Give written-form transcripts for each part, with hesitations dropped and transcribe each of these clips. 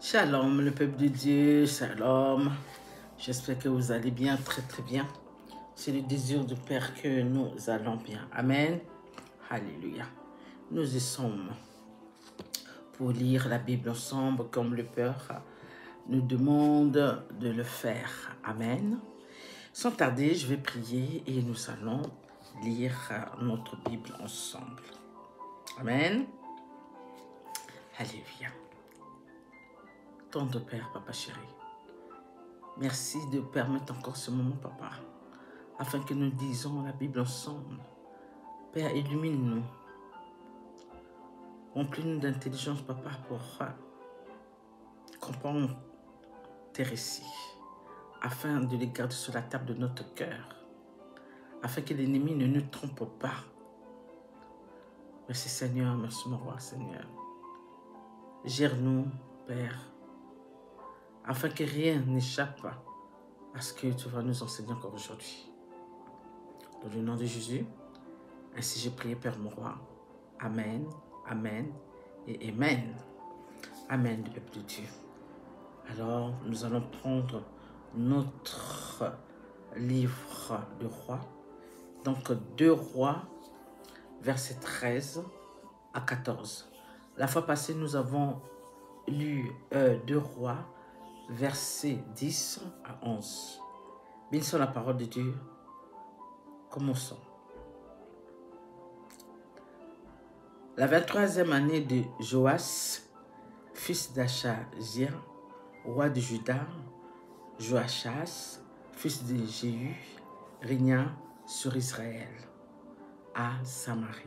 Shalom, le peuple de Dieu, shalom. J'espère que vous allez bien, très très bien. C'est le désir du Père que nous allons bien. Amen. Alléluia. Nous y sommes pour lire la Bible ensemble comme le Père nous demande de le faire. Amen. Sans tarder, je vais prier et nous allons lire notre Bible ensemble. Amen. Alléluia. Tendre Père, Papa chéri. Merci de permettre encore ce moment, Papa, afin que nous lisons la Bible ensemble. Père, illumine-nous. Remplis-nous d'intelligence, Papa, pour comprendre tes récits, afin de les garder sur la table de notre cœur, afin que l'ennemi ne nous trompe pas. Merci Seigneur, merci mon roi Seigneur. Gère-nous, Père, afin que rien n'échappe à ce que tu vas nous enseigner encore aujourd'hui. Dans le nom de Jésus, ainsi j'ai prié, Père mon roi. Amen, Amen et Amen. Amen, le peuple de Dieu. Alors, nous allons prendre notre livre de Rois. Donc, 2 Rois, versets 13 à 14. La fois passée, nous avons lu 2 Rois, versets 10 à 11. Bénissons la parole de Dieu. Commençons. La 23e année de Joas, fils d'Achazia, roi de Juda, Joachas, fils de Jéhu, régna sur Israël, à Samarie.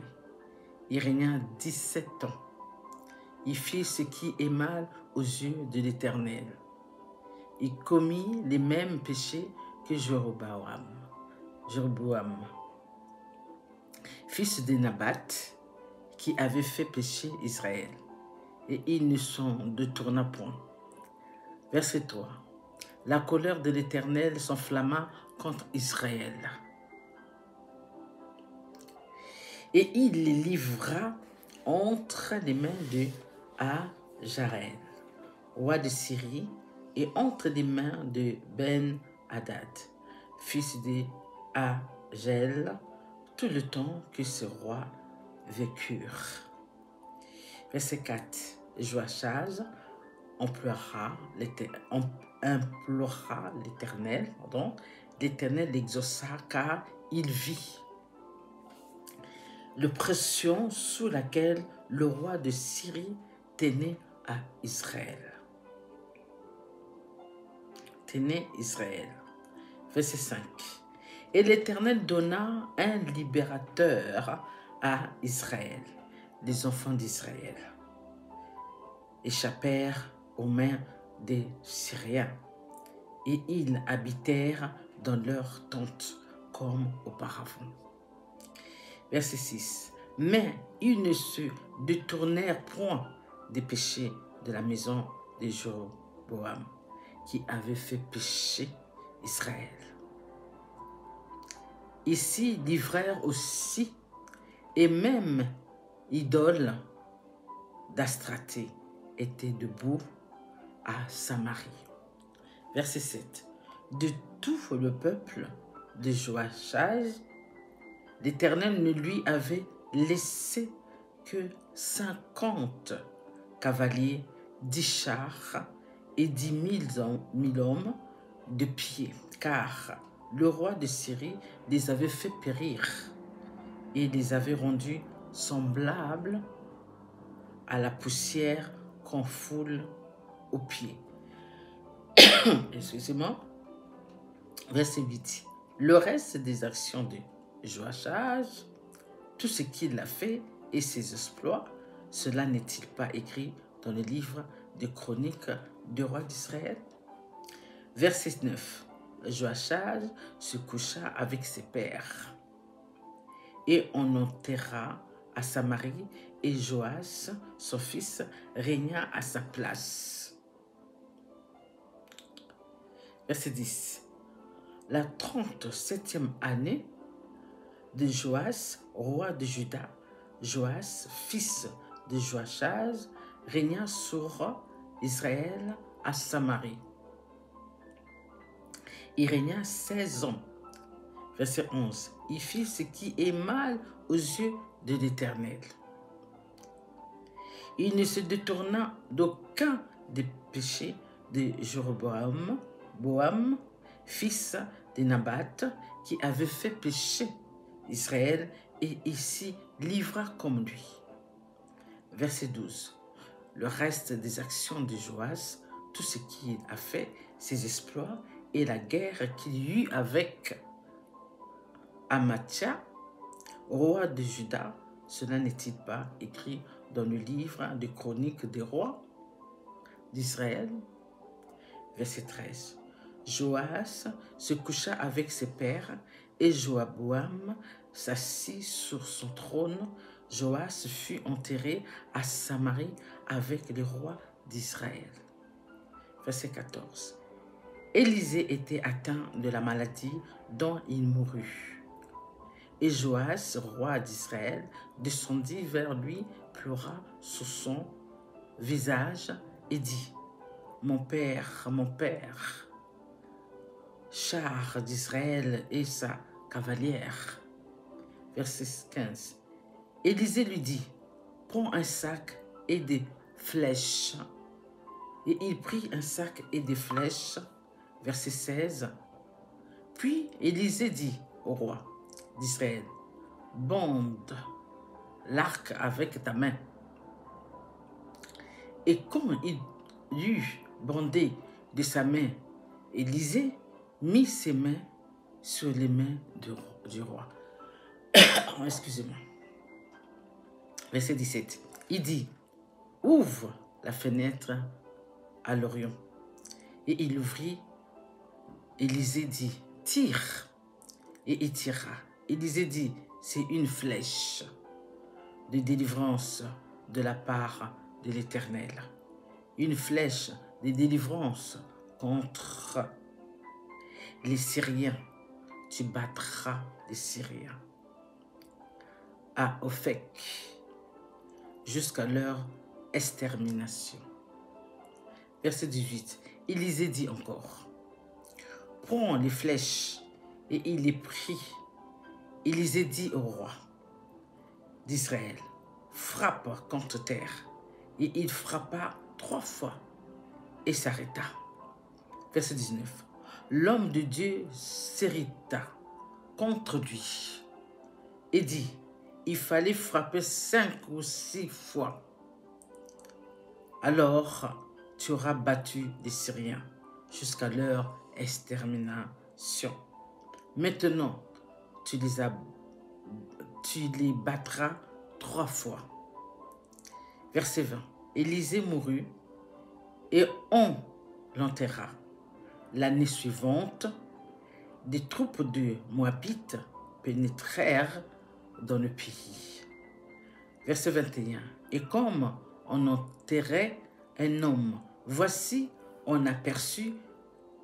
Il régna 17 ans. Il fit ce qui est mal aux yeux de l'Éternel. Il commit les mêmes péchés que Jéroboam, fils de Nabat, qui avait fait pécher Israël, et il ne s'en détourna point. Verset 3. La colère de l'Éternel s'enflamma contre Israël, et il les livra entre les mains de Hazaël, roi de Syrie, et entre les mains de Ben-Hadad, fils de Agel, tout le temps que ces rois vécurent. Verset 4. Joachaz implora l'Éternel, l'Éternel l'exauça car il vit l'oppression sous laquelle le roi de Syrie tenait à Israël. Verset 5. Et l'Éternel donna un libérateur à Israël. Les enfants d'Israël échappèrent aux mains des Syriens, et ils habitèrent dans leurs tentes comme auparavant. Verset 6. Mais ils ne se détournèrent point des péchés de la maison de Jéroboam, qui avait fait pécher Israël. Ils s'y livrèrent aussi, et même idole d'Astraté était debout à Samarie. Verset 7. De tout le peuple de Joachaz, l'Éternel ne lui avait laissé que 50 cavaliers, 10 chars et 10 000 hommes de pied, car le roi de Syrie les avait fait périr et les avait rendus semblables à la poussière qu'on foule aux pieds. Excusez-moi. Verset 8. Le reste des actions de Joachaz, tout ce qu'il a fait et ses exploits, cela n'est-il pas écrit dans le livre des chroniques du roi d'Israël? Verset 9. Joachaz se coucha avec ses pères, et on enterra à Samarie, et Joas, son fils, régna à sa place. Verset 10. La 37e année de Joas, roi de Juda, Joas, fils de Joachaz, régna sur Israël à Samarie. Il régna 16 ans. Verset 11. Il fit ce qui est mal aux yeux de l'Éternel. Il ne se détourna d'aucun des péchés de Jéroboam, fils de Nabat, qui avait fait pécher Israël, et il s'y livra comme lui. Verset 12. Le reste des actions de Joas, tout ce qu'il a fait, ses exploits et la guerre qu'il eut avec Amathia, roi de Juda, cela n'est-il pas écrit dans le livre des chroniques des rois d'Israël? Verset 13. Joas se coucha avec ses pères et Joaboam s'assit sur son trône. Joas fut enterré à Samarie avec les rois d'Israël. Verset 14. Élisée était atteint de la maladie dont il mourut. Et Joas, roi d'Israël, descendit vers lui, pleura sur son visage et dit: mon père, char d'Israël et sa cavalière. Verset 15. Élisée lui dit: prends un sac et des flèches. Et il prit un sac et des flèches. Verset 16. Puis Élisée dit au roi d'Israël: bonde l'arc avec ta main. Et quand il eut bandé de sa main, Élisée mit ses mains sur les mains du roi. Excusez-moi. Verset 17. Il dit: ouvre la fenêtre à l'Orient. Et il ouvrit. Élisée dit: tire. Et il tira. Élisée dit: c'est une flèche de délivrance de la part de l'Éternel. Une flèche de délivrance contre les Syriens. Tu battras les Syriens à Ophek jusqu'à leur extermination. Verset 18. Élisée dit encore: prends les flèches. Et il les prit. Élisée dit au roi d'Israël: frappe contre terre. Et il frappa 3 fois et s'arrêta. Verset 19. L'homme de Dieu s'irrita contre lui et dit: il fallait frapper 5 ou 6 fois. Alors tu auras battu les Syriens jusqu'à leur extermination. Maintenant, tu les battras 3 fois. Verset 20. Élisée mourut et on l'enterra. L'année suivante, des troupes de Moabites pénétrèrent dans le pays. Verset 21. Et comme on enterrait un homme, voici, on aperçut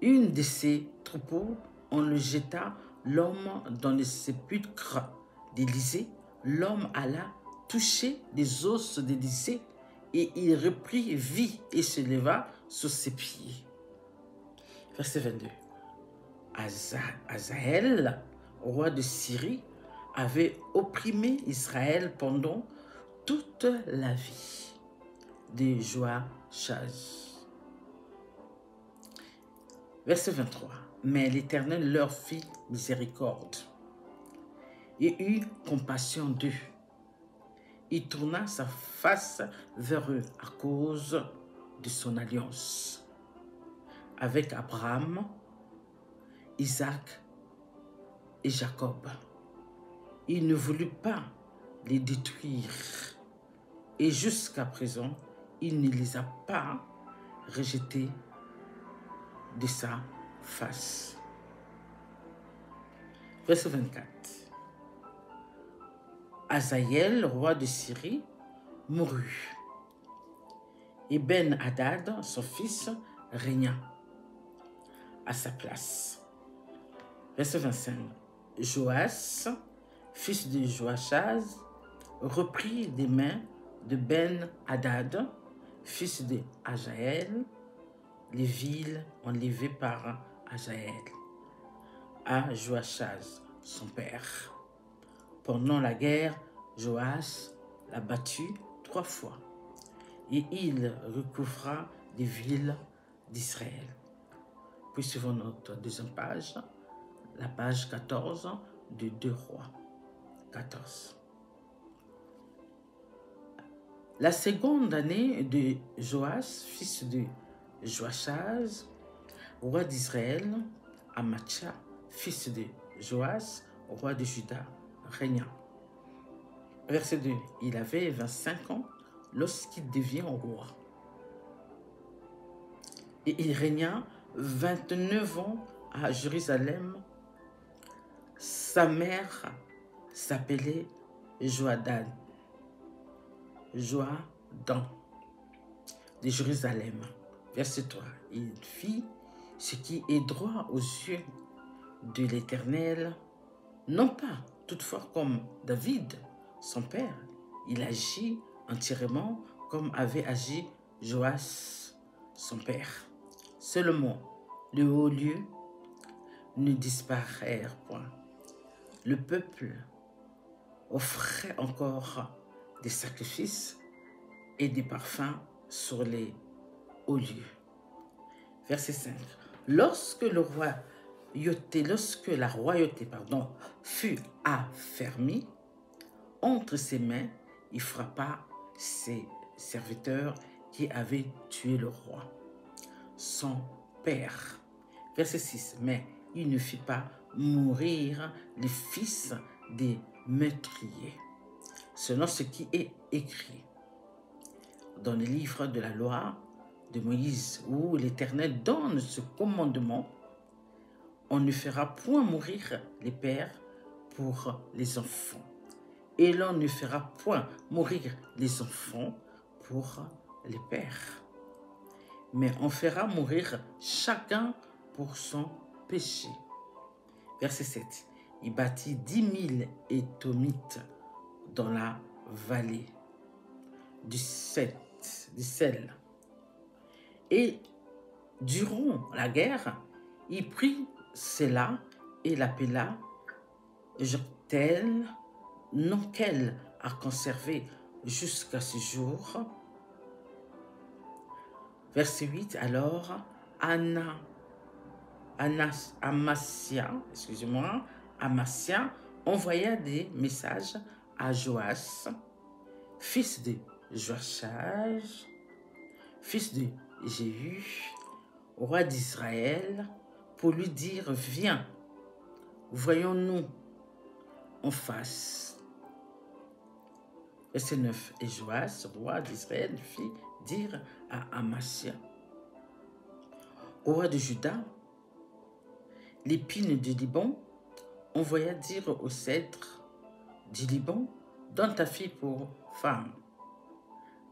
une de ces troupeaux, on le jeta l'homme dans le sépulcre d'Élisée. L'homme alla toucher les os d'Élisée et il reprit vie et se leva sur ses pieds. Verset 22. Hazaël, roi de Syrie, avait opprimé Israël pendant toute la vie de Joachaz. Verset 23. Mais l'Éternel leur fit miséricorde et eut compassion d'eux. Il tourna sa face vers eux à cause de son alliance avec Abraham, Isaac et Jacob. Il ne voulut pas les détruire et jusqu'à présent, il ne les a pas rejetés de sa face. Verset 24. Hazaël, roi de Syrie, mourut. Et Ben-Hadad, son fils, régna à sa place. Verset 25. Joas, fils de Joachaz, reprit des mains de Ben-Hadad fils de Hazaël, les villes enlevées par Hazaël, à Joachaz, son père. Pendant la guerre, Joas l'a battu 3 fois et il recouvra les villes d'Israël. Puis suivons notre deuxième page, la page 14 de 2 Rois 14. La seconde année de Joas, fils de Joachaz, roi d'Israël, Amatsia, fils de Joas, roi de Juda, régna. Verset 2. Il avait 25 ans lorsqu'il devient roi. Et il régna 29 ans à Jérusalem. Sa mère s'appelait Joadan de Jérusalem. Verset 3. Il fit ce qui est droit aux yeux de l'Éternel, non pas toutefois comme David, son père. Il agit entièrement comme avait agi Joas, son père. Seulement, le haut lieu ne disparaît point. Le peuple offrait encore des sacrifices et des parfums sur les hauts lieux. Verset 5. Lorsque la royauté fut affermie entre ses mains, il frappa ses serviteurs qui avaient tué le roi, son père. Verset 6. Mais il ne fit pas mourir les fils des meurtriers, selon ce qui est écrit dans le livre de la loi de Moïse, où l'Éternel donne ce commandement: on ne fera point mourir les pères pour les enfants, et l'on ne fera point mourir les enfants pour les pères, mais on fera mourir chacun pour son péché. Verset 7. Il bâtit 10 000 étomites dans la vallée du Sel. Et durant la guerre, il prit cela et l'appela Joktel, nom qu'elle a conservé jusqu'à ce jour. Verset 8. Alors Amasia envoya des messages à Joas, fils de Joachaz, fils de Jéhu, roi d'Israël, pour lui dire: viens, voyons-nous en face. Verset 9. Et Joas, roi d'Israël, fit dire à Amasia, roi de Juda, l'épine du Liban, envoya dire au cèdre du Liban: donne ta fille pour femme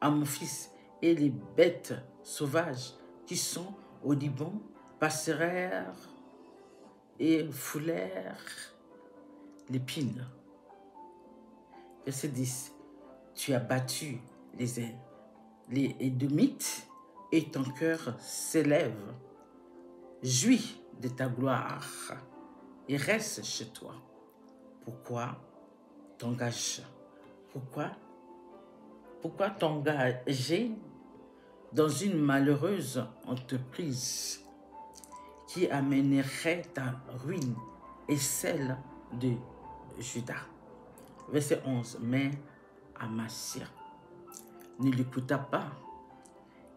à mon fils, et les bêtes sauvages qui sont au Liban passèrent et foulèrent l'épine. Verset 10. Tu as battu les Édomites et ton cœur s'élève. Jouis de ta gloire et reste chez toi. Pourquoi t'engager dans une malheureuse entreprise qui amènerait ta ruine et celle de Juda? Verset 11. Mais Amasia ne l'écouta pas,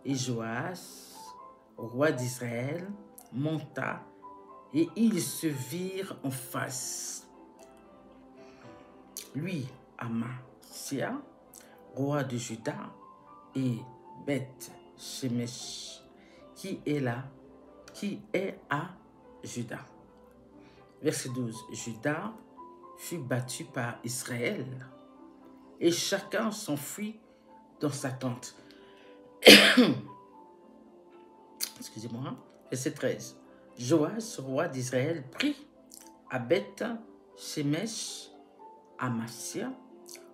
et Joas, roi d'Israël, monta et ils se virent en face. Lui, Amasia, roi de Juda, et Beth-Shemesh, qui est à Juda. Verset 12. Juda fut battu par Israël, et chacun s'enfuit dans sa tente. Excusez-moi. Verset 13. Joas, roi d'Israël, prit à Beth-Shemesh Amasia,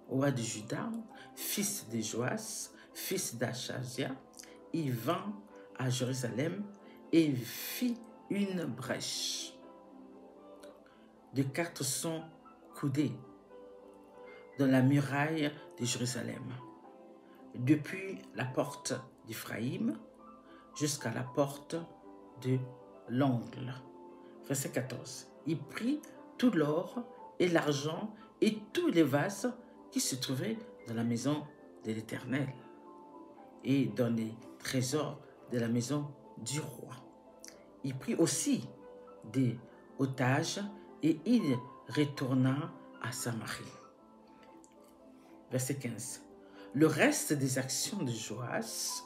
roi de Juda, fils de Joas, fils d'Achazia, il vint à Jérusalem et fit une brèche de 400 coudées dans la muraille de Jérusalem, depuis la porte d'Éphraïm jusqu'à la porte de l'angle. Verset 14. Il prit tout l'or et l'argent et tous les vases qui se trouvaient dans la maison de l'Éternel et dans les trésors de la maison du roi. Il prit aussi des otages et il retourna à Samarie. Verset 15. Le reste des actions de Joas,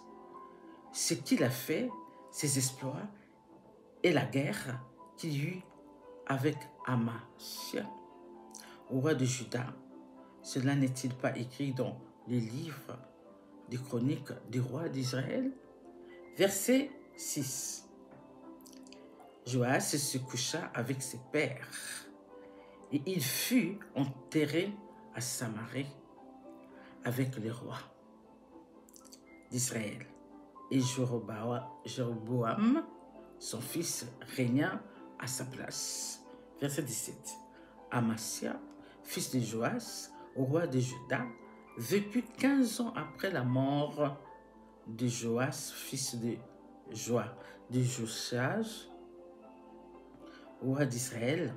ce qu'il a fait, ses exploits et la guerre qu'il eut avec Amasia, roi de Juda, cela n'est-il pas écrit dans les livres des chroniques du roi d'Israël? Verset 6. Joas se coucha avec ses pères et il fut enterré à Samarie avec les rois d'Israël. Et Jéroboam, son fils, régna à sa place. Verset 17. Amasia, fils de Joas, roi de Juda, vécut 15 ans après la mort de Joas, fils de Josias, roi d'Israël.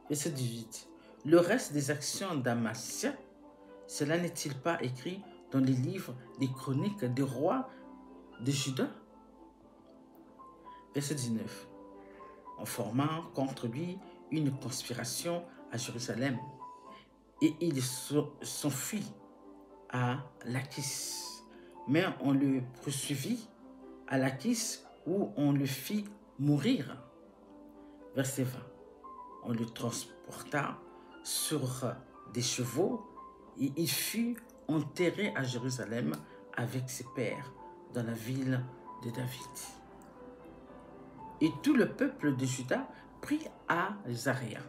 Verset 18. Le reste des actions d'Amasia, cela n'est-il pas écrit dans les livres des chroniques des rois de Juda? Verset 19. En formant contre lui une conspiration à Jérusalem, et il s'enfuit à Lachis. Mais on le poursuivit à Lachis où on le fit mourir. Verset 20. On le transporta sur des chevaux et il fut enterré à Jérusalem avec ses pères dans la ville de David. Et tout le peuple de Juda prit Azaria,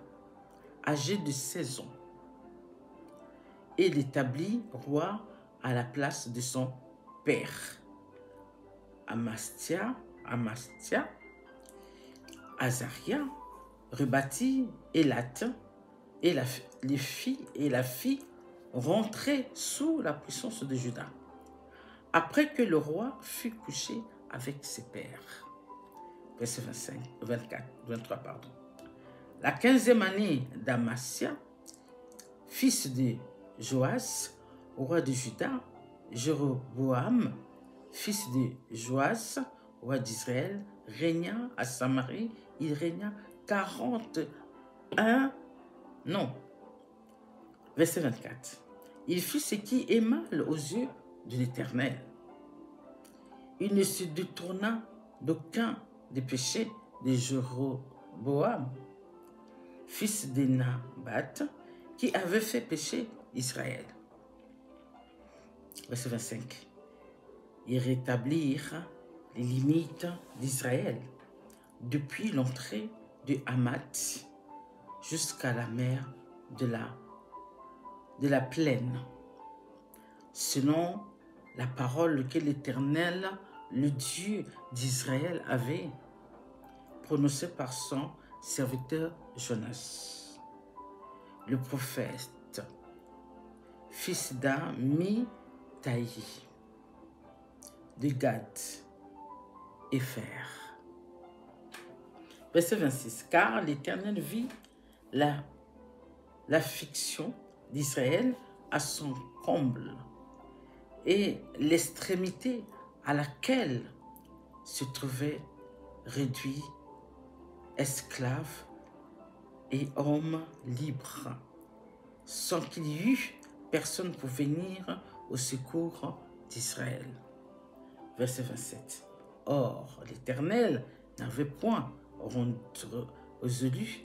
âgé de 16 ans, et l'établit roi à la place de son père. Amastia, Azaria rebâtit Élat et les filles et la fille rentraient sous la puissance de Juda, après que le roi fut couché avec ses pères. Verset 23. La 15e année d'Amasia, fils de Joas, roi de Juda, Jéroboam, fils de Joas, roi d'Israël, régna à Samarie. Il régna 41 ans. Verset 24. Il fit ce qui est mal aux yeux de l'Éternel. Il ne se détourna d'aucun des péchés de Jéroboam, fils de Nabat, qui avait fait pécher Israël. Verset 25. Ils rétablirent les limites d'Israël depuis l'entrée de Hamath jusqu'à la mer de la plaine, selon la parole que l'Éternel, le Dieu d'Israël, avait prononcée par son serviteur Jonas, le prophète, fils d'Amitai, de Gad et Fer. Verset 26. Car l'Éternel vit l'affliction d'Israël à son comble et l'extrémité à laquelle se trouvaient réduits esclaves et hommes libres, sans qu'il y eût personne pour venir au secours d'Israël. Verset 27. Or, l'Éternel n'avait point résolu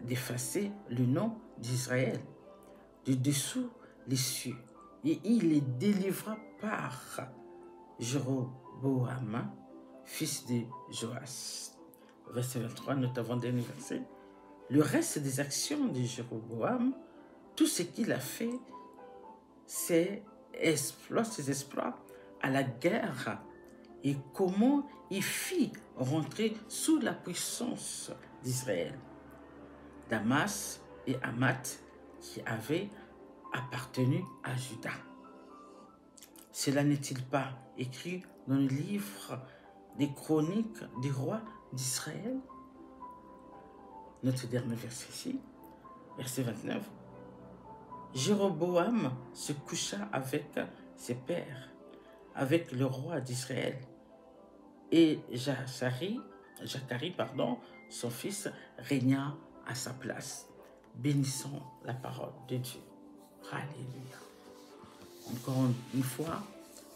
d'effacer le nom d'Israël de dessous les cieux, et il les délivra par Jéroboam, fils de Joas. Verset 23, notre avant-dernier verset. Le reste des actions de Jéroboam, tout ce qu'il a fait, ses exploits à la guerre et comment il fit rentrer sous la puissance d'Israël Damas et Hamath qui avaient appartenu à Juda. Cela n'est-il pas écrit dans le livre des chroniques des rois d'Israël? Notre dernier verset ici, verset 29. Jéroboam se coucha avec ses pères, avec le roi d'Israël, et Zacharie, son fils, régna à sa place. Bénissons la parole de Dieu. Alléluia. Encore une fois,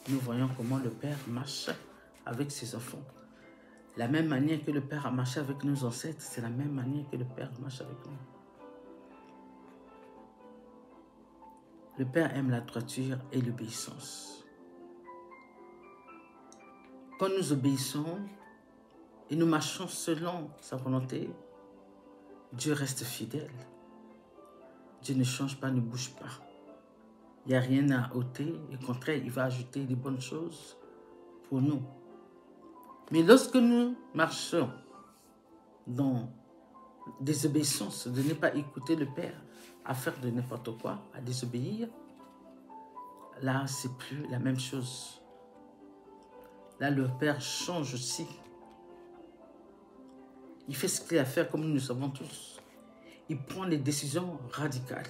nous voyons comment le Père marche avec ses enfants. La même manière que le Père a marché avec nos ancêtres, c'est la même manière que le Père marche avec nous. Le Père aime la droiture et l'obéissance. Quand nous obéissons et nous marchons selon sa volonté, Dieu reste fidèle. Dieu ne change pas, ne bouge pas. Il n'y a rien à ôter. Au contraire, il va ajouter des bonnes choses pour nous. Mais lorsque nous marchons dans désobéissance, de ne pas écouter le Père, à faire de n'importe quoi, à désobéir, là, c'est plus la même chose. Là, le Père change aussi. Il fait ce qu'il a à faire comme nous le savons tous. Il prend des décisions radicales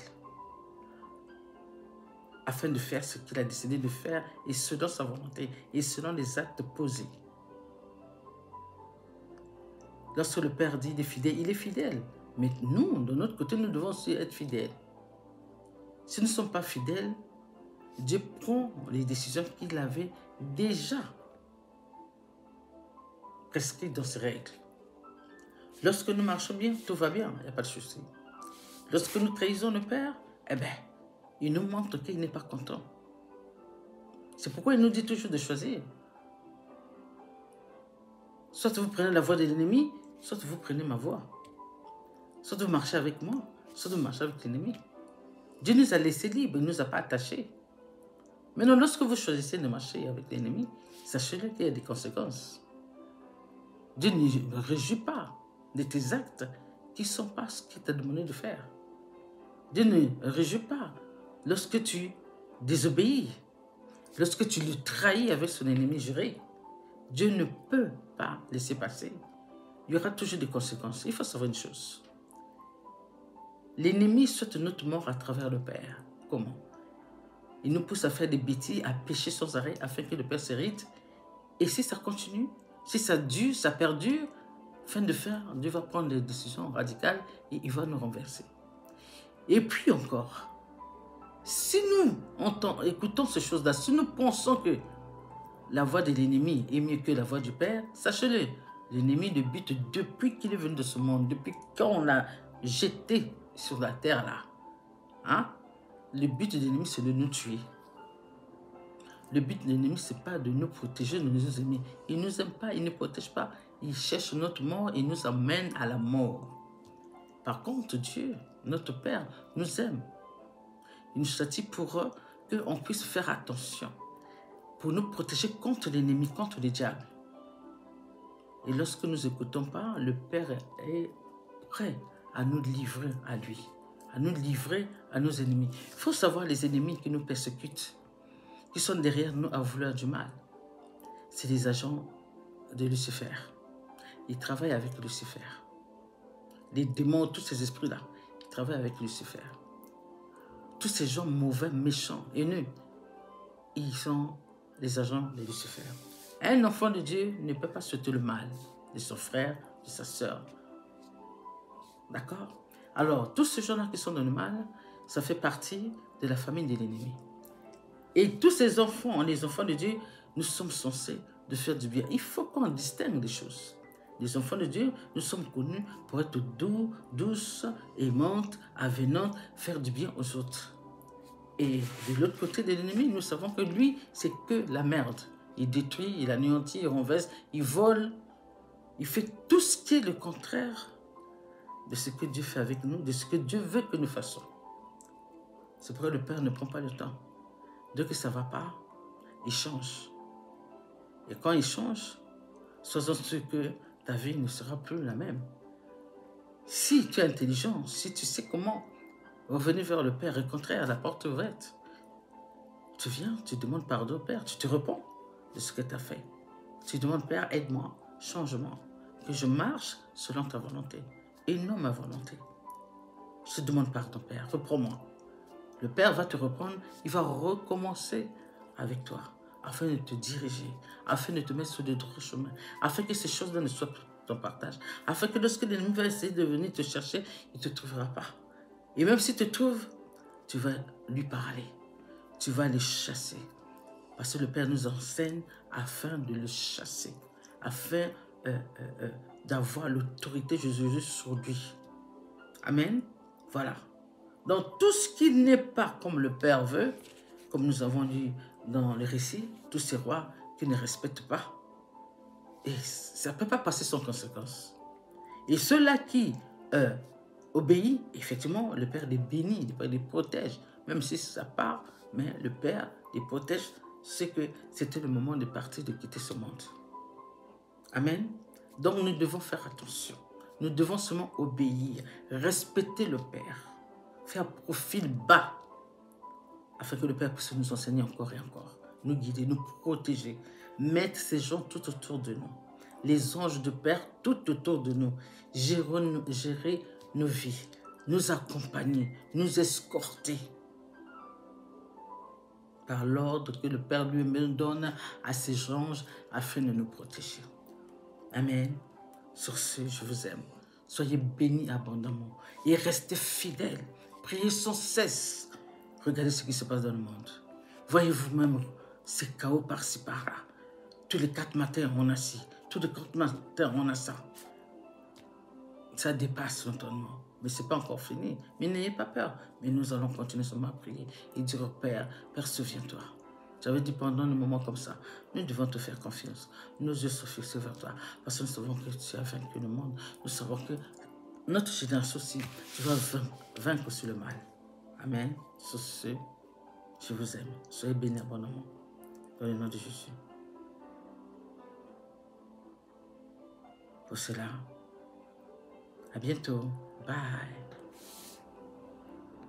afin de faire ce qu'il a décidé de faire et selon sa volonté et selon les actes posés. Lorsque le Père dit fidèle, il est fidèle. Mais nous, de notre côté, nous devons aussi être fidèles. Si nous ne sommes pas fidèles, Dieu prend les décisions qu'il avait déjà prescrites dans ses règles. Lorsque nous marchons bien, tout va bien, il n'y a pas de souci. Lorsque nous trahissons le Père, eh bien, il nous montre qu'il n'est pas content. C'est pourquoi il nous dit toujours de choisir. Soit vous prenez la voie de l'ennemi, soit vous prenez ma voie. Soit vous marchez avec moi, soit vous marchez avec l'ennemi. Dieu nous a laissés libres, il ne nous a pas attachés. Maintenant, lorsque vous choisissez de marcher avec l'ennemi, sachez-le qu'il y a des conséquences. Dieu ne réjouit pas de tes actes qui ne sont pas ce qu'il t'a demandé de faire. Dieu ne réjouit pas lorsque tu désobéis, lorsque tu le trahis avec son ennemi juré. Dieu ne peut pas laisser passer. Il y aura toujours des conséquences. Il faut savoir une chose. L'ennemi souhaite notre mort à travers le Père. Comment? Il nous pousse à faire des bêtises, à pécher sans arrêt, afin que le Père s'hérite. Et si ça continue, si ça dure, ça perdure, fin de faire, Dieu va prendre des décisions radicales et il va nous renverser. Et puis encore, si nous écoutons ces choses-là, si nous pensons que la voix de l'ennemi est mieux que la voix du Père, sachez-le, l'ennemi le bute depuis qu'il est venu de ce monde, depuis quand on l'a jeté sur la terre là. Hein? Le but de l'ennemi, c'est de nous tuer. Le but de l'ennemi, ce n'est pas de nous protéger de nos ennemis. Il ne nous aime pas, il ne protège pas. Il cherche notre mort et nous amène à la mort. Par contre, Dieu, notre Père, nous aime. Il nous châtie pour qu'on puisse faire attention, pour nous protéger contre l'ennemi, contre les diables. Et lorsque nous n'écoutons pas, le Père est prêt à nous livrer à lui, à nous livrer à nos ennemis. Il faut savoir les ennemis qui nous persécutent, qui sont derrière nous à vouloir du mal. C'est les agents de Lucifer. Ils travaillent avec Lucifer. Les démons, tous ces esprits-là, ils travaillent avec Lucifer. Tous ces gens mauvais, méchants, haineux, ils sont les agents de Lucifer. Un enfant de Dieu ne peut pas souhaiter le mal de son frère, de sa sœur. D'accord? Alors, tous ces gens-là qui sont dans le mal, ça fait partie de la famille de l'ennemi. Et tous ces enfants, les enfants de Dieu, nous sommes censés de faire du bien. Il faut qu'on distingue les choses. Les enfants de Dieu, nous sommes connus pour être doux, douces, aimantes, avenantes, faire du bien aux autres. Et de l'autre côté de l'ennemi, nous savons que lui, c'est que la merde. Il détruit, il anéantit, il renverse, il vole. Il fait tout ce qui est le contraire de ce que Dieu fait avec nous, de ce que Dieu veut que nous fassions. C'est pourquoi le Père ne prend pas le temps. Dès que ça ne va pas, il change. Et quand il change, sois-en sûr que ta vie ne sera plus la même. Si tu es intelligent, si tu sais comment revenir vers le Père, au contraire, la porte ouverte, tu viens, tu demandes pardon au Père, tu te repens de ce que tu as fait. Tu demandes, Père, aide-moi, change-moi, que je marche selon ta volonté et non ma volonté. Je te demande pardon, Père, reprends-moi. Le Père va te reprendre, il va recommencer avec toi, afin de te diriger, afin de te mettre sur le droit chemin, afin que ces choses-là ne soient plus ton partage, afin que lorsque l'ennemi va essayer de venir te chercher, il ne te trouvera pas. Et même s'il te trouve, tu vas lui parler, tu vas le chasser. Parce que le Père nous enseigne afin de le chasser, afin d'avoir l'autorité de Jésus sur lui. Amen. Voilà. Dans tout ce qui n'est pas comme le Père veut, comme nous avons dit dans le récit, tous ces rois qui ne respectent pas, et ça ne peut pas passer sans conséquence. Et ceux-là qui obéissent, effectivement, le Père les bénit, le Père les protège, même si ça part, mais le Père les protège, c'est que c'était le moment de partir, de quitter ce monde. Amen. Donc nous devons faire attention. Nous devons seulement obéir, respecter le Père, faire profil bas, afin que le Père puisse nous enseigner encore et encore, nous guider, nous protéger, mettre ces gens tout autour de nous, les anges de Père tout autour de nous, gérer nos vies, nous accompagner, nous escorter par l'ordre que le Père lui-même donne à ses anges afin de nous protéger. Amen. Sur ce, je vous aime. Soyez bénis abondamment et restez fidèles. Priez sans cesse. Regardez ce qui se passe dans le monde. Voyez vous-même ces chaos par-ci, par-là. Tous les 4 matins, on a ci. Tous les 4 matins, on a ça. Ça dépasse l'entendement. Mais ce n'est pas encore fini. Mais n'ayez pas peur. Mais nous allons continuer seulement à prier et dire au Père, Père, souviens-toi. J'avais dit pendant des moments comme ça, nous devons te faire confiance. Nos yeux sont fixés vers toi. Parce que nous savons que tu as vaincu le monde. Nous savons que notre génération aussi, tu vas vaincre sur le mal. Amen. Sur ce, je vous aime. Soyez bénis abondamment. Dans le nom de Jésus. Pour cela, à bientôt. Bye.